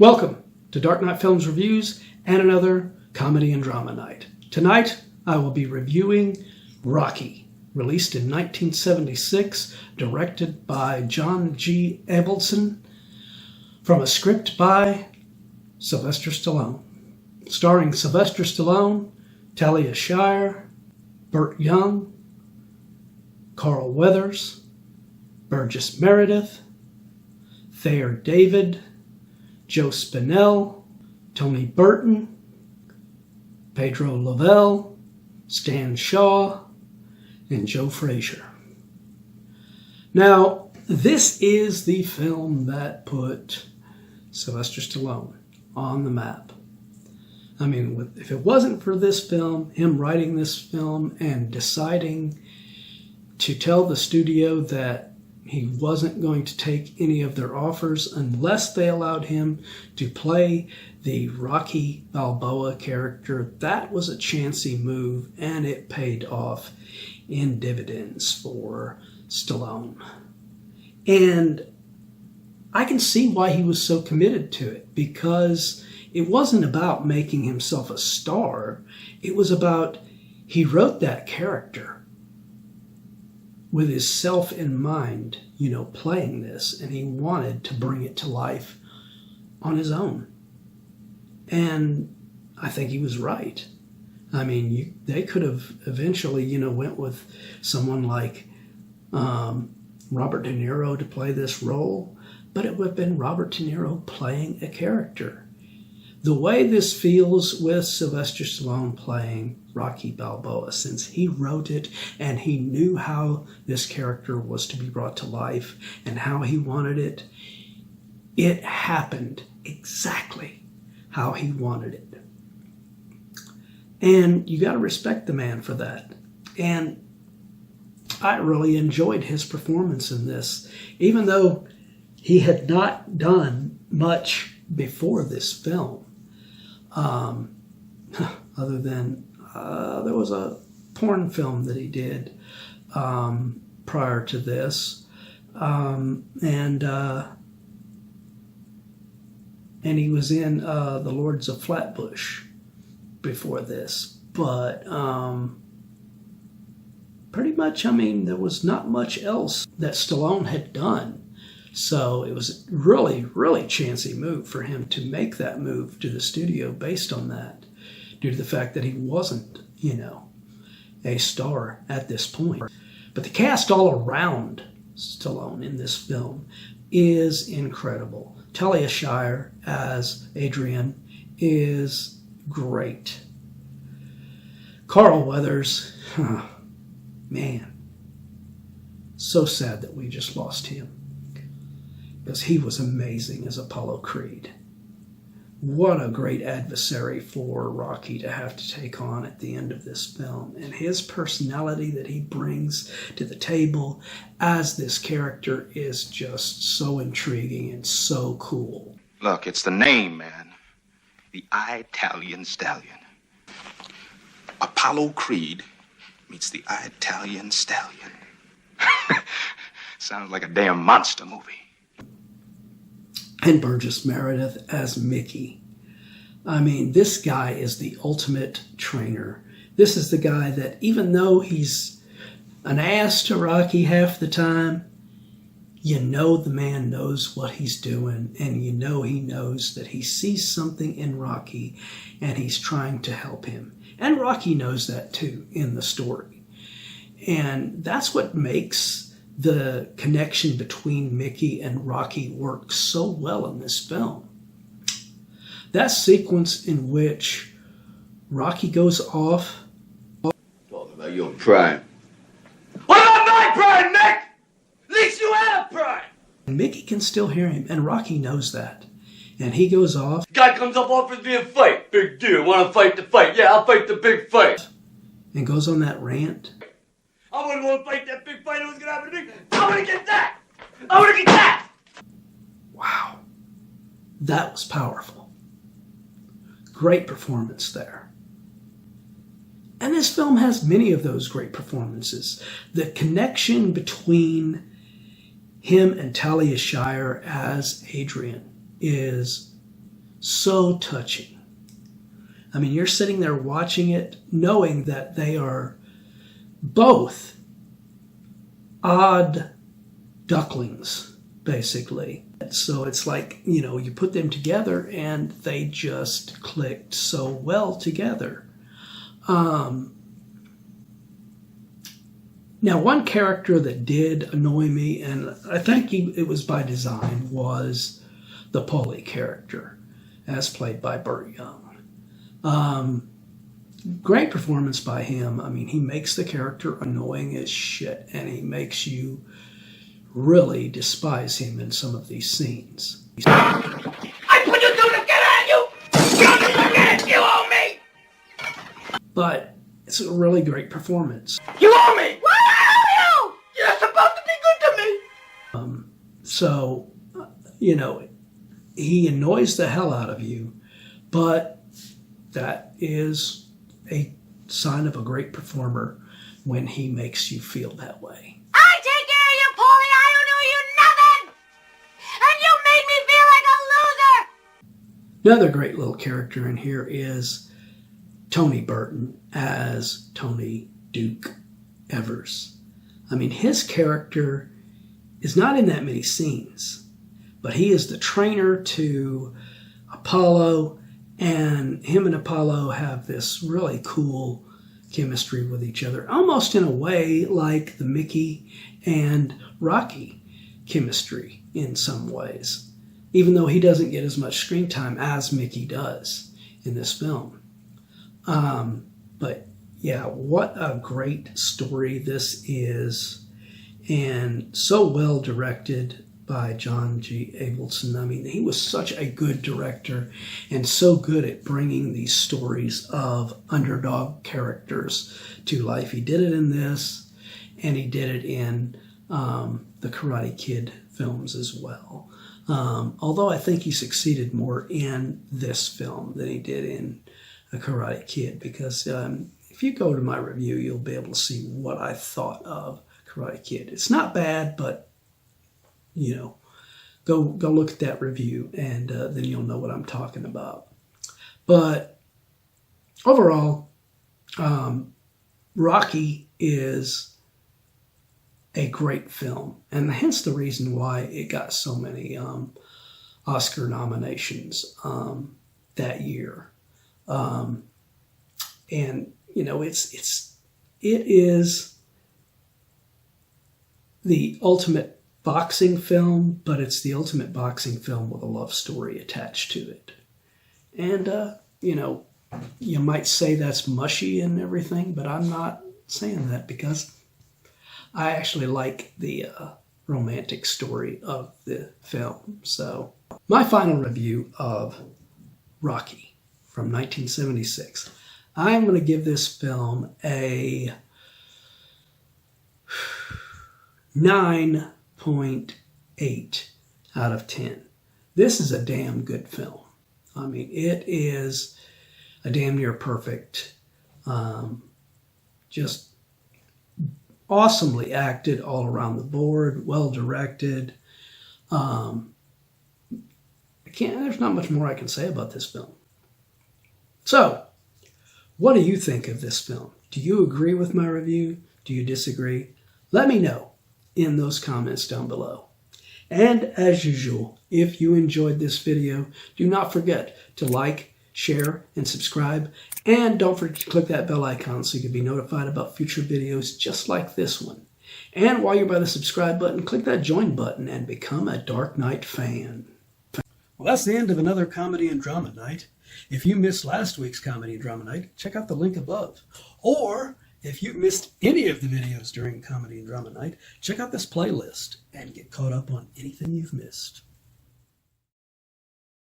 Welcome to Dark Knight Films Reviews and another comedy and drama night. Tonight, I will be reviewing Rocky, released in 1976, directed by John G. Avildsen, from a script by Sylvester Stallone. Starring Sylvester Stallone, Talia Shire, Burt Young, Carl Weathers, Burgess Meredith, Thayer David, Joe Spinell, Tony Burton, Pedro Lovell, Stan Shaw, and Joe Frazier. Now, this is the film that put Sylvester Stallone on the map. I mean, if it wasn't for this film, him writing this film and deciding to tell the studio that he wasn't going to take any of their offers unless they allowed him to play the Rocky Balboa character, that was a chancy move, and it paid off in dividends for Stallone. And I can see why he was so committed to it, because it wasn't about making himself a star. It was about, he wrote that character with his self in mind, playing this, and he wanted to bring it to life on his own. And I think he was right. I mean, they could have eventually, went with someone like Robert De Niro to play this role, but it would have been Robert De Niro playing a character. The way this feels with Sylvester Stallone playing Rocky Balboa, since he wrote it and he knew how this character was to be brought to life and how he wanted it, it happened exactly how he wanted it. And you got to respect the man for that. And I really enjoyed his performance in this, even though he had not done much before this film. Other than there was a porn film that he did prior to this, and he was in The Lords of Flatbush before this. But pretty much, there was not much else that Stallone had done. So it was really, really chancy move for him to make that move to the studio based on that, due to the fact that he wasn't, a star at this point. But the cast all around Stallone in this film is incredible. Talia Shire as Adrian is great. Carl Weathers, man, so sad that we just lost him, because he was amazing as Apollo Creed. What a great adversary for Rocky to have to take on at the end of this film. And his personality that he brings to the table as this character is just so intriguing and so cool. Look, it's the name, man. The Italian Stallion. Apollo Creed meets the Italian Stallion. Sounds like a damn monster movie. And Burgess Meredith as Mickey. This guy is the ultimate trainer. This is the guy that, even though he's an ass to Rocky half the time, the man knows what he's doing, and he knows that he sees something in Rocky, and he's trying to help him. And Rocky knows that too in the story. And that's what makes the connection between Mickey and Rocky works so well in this film. That sequence in which Rocky goes off. Talking about your prime. What about my prime, Mick? At least you have prime. Mickey can still hear him, and Rocky knows that. And he goes off. Guy comes up, offers me a fight. Big deal. Want to fight the fight? Yeah, I'll fight the big fight. And goes on that rant. I wouldn't want to fight that big fight that was going to happen to me. I want to get that. I want to get that. Wow. That was powerful. Great performance there. And this film has many of those great performances. The connection between him and Talia Shire as Adrian is so touching. I mean, you're sitting there watching it, knowing that they are both odd ducklings, basically. So it's like, you know, you put them together and they just clicked so well together. Now, one character that did annoy me, and I think it was by design, was the Polly character, as played by Burt Young. Great performance by him. I mean, he makes the character annoying as shit, and he makes you really despise him in some of these scenes. I put you through to get at you! Come again! You owe me! But it's a really great performance. You owe me! What do I owe you? You're supposed to be good to me! So, you know, he annoys the hell out of you, but that is a sign of a great performer when he makes you feel that way. I take care of you, Paulie. I don't owe you nothing. And you made me feel like a loser. Another great little character in here is Tony Burton as Tony Duke Evers. I mean, his character is not in that many scenes, but he is the trainer to Apollo, and him and Apollo have this really cool chemistry with each other, almost in a way like the Mickey and Rocky chemistry in some ways, even though he doesn't get as much screen time as Mickey does in this film. But yeah, what a great story this is, and so well directed by John G. Avildsen. I mean, he was such a good director and so good at bringing these stories of underdog characters to life. He did it in this, and he did it in the Karate Kid films as well. Although I think he succeeded more in this film than he did in a Karate Kid, because if you go to my review, you'll be able to see what I thought of Karate Kid. It's not bad, but you know, go look at that review, and then you'll know what I'm talking about. But overall, Rocky is a great film, and hence the reason why it got so many Oscar nominations that year. And you know, it is the ultimate boxing film, but it's the ultimate boxing film with a love story attached to it. And you know, you might say that's mushy and everything, but I'm not saying that, because I actually like the romantic story of the film. So my final review of Rocky from 1976. I'm going to give this film a 9.8 out of 10. This is a damn good film. I mean, it is a damn near perfect, just awesomely acted all around the board, well directed. There's not much more I can say about this film. So, what do you think of this film? Do you agree with my review? Do you disagree? Let me know in those comments down below. And as usual, if you enjoyed this video, do not forget to like, share, and subscribe. And don't forget to click that bell icon so you can be notified about future videos just like this one. And while you're by the subscribe button, click that join button and become a Dark Knight fan. Well, that's the end of another Comedy and Drama Night. If you missed last week's Comedy and Drama Night, check out the link above. Or if you missed any of the videos during Comedy and Drama Night, check out this playlist and get caught up on anything you've missed.